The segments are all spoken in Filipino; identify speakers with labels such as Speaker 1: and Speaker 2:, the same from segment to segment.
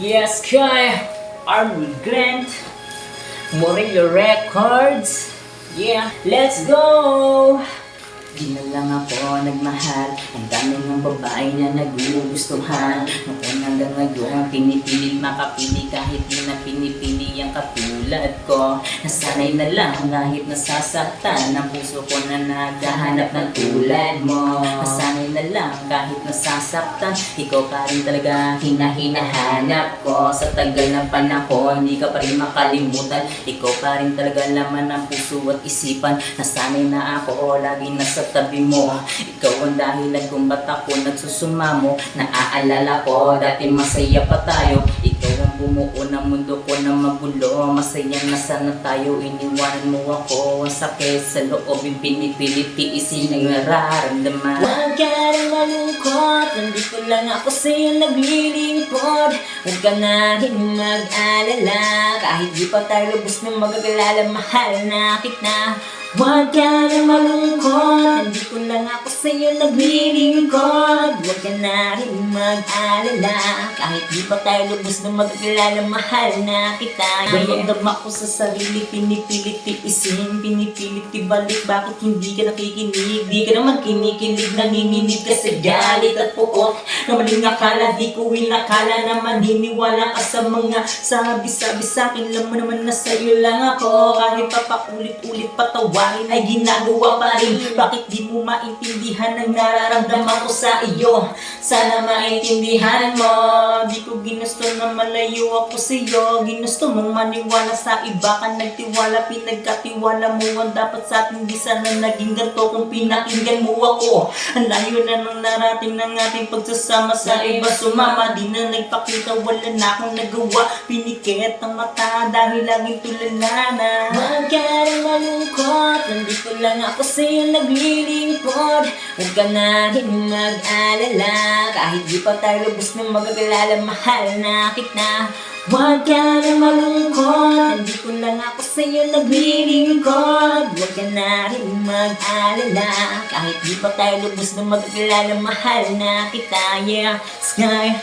Speaker 1: Yes, Kai, Army Grant, Murillo Records. Yeah, let's go! Di na lang ako nagmahal. Ang dami ng babae na nagugustuhan. Noon hanggang ngayon, pinipilit makapili kahit di na pinipili ang katulad ko. Nasanay na lang kahit nasasaktan. Ang puso ko na naghahanap ng tulad mo. Nasanay na lang kahit nasasaktan. Ikaw pa rin talaga hinahanap ko. Sa tagal ng panahon, hindi ka pa rin makalimutan. Ikaw pa rin talaga laman ng puso at isipan. Nasanay na ako, laging nasa tabi mo. Ikaw ang dahilan kung ba't ako nagsusumamo. Naaalala ko, dati masaya pa tayo. Ikaw ang bumuo ng mundo ko na magulo. Masaya na sana tayo, iniwanan mo ako. Ang sakit sa loob, pinipilit tiisin ang nararamdaman. Huwag ka rin malungkot, nandito lang ako sa'yo naglilingkod. Huwag ka na rin mag-alala, kahit di pa tayo lubos na magagalala, mahal na kita. Huwag ka na malungkot, nandito lang ako sa'yo naglilingkod. Huwag ka na rin mag-alala, kahit di pa tayo lubos na magkakilala, mahal na kita. Damdam ako sa sarili, pinipilit tiisin, pinipilit ibalik. Bakit hindi ka nakikinig? Di ka naman kinikilig, nanginginig ka sa galit at puot. Na maling akala, di ko inakala na maniniwala ka sa mga sabi-sabi sa'kin. Alam mo naman na sa'yo lang ako, kahit pa paulit-ulit patawa ay ginagawa pa rin. Bakit di mo maintindihan ang nararamdaman ko sa iyo? Sana maintindihan mo. Di ko ginusto na malayo ako sa iyo. Ginusto mong maniwala sa iba ka nagtiwala. Pinagkatiwala mo ang dapat sa atin. Di sana naging ganito kung pinakinggan mo ako. Ang layo na nang narating ng ating pagsasama sa iba. Sumama, di na nagpakita, wala na akong nagawa. Pinikit ang mata dahil laging tulala na. Huwag ka rin malungkot, nandito lang ako sa'yo naglilingkod. Huwag ka na rin mag-alala, kahit di pa tayo lubos na magkagalala, mahal na kita. Huwag ka na malungkot, nandito lang ako sa'yo naglilingkod. Huwag ka na rin mag-alala, kahit di pa tayo lubos na magkagalala, mahal na kita. Yeah, Sky,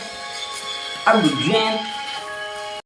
Speaker 1: Army Grant.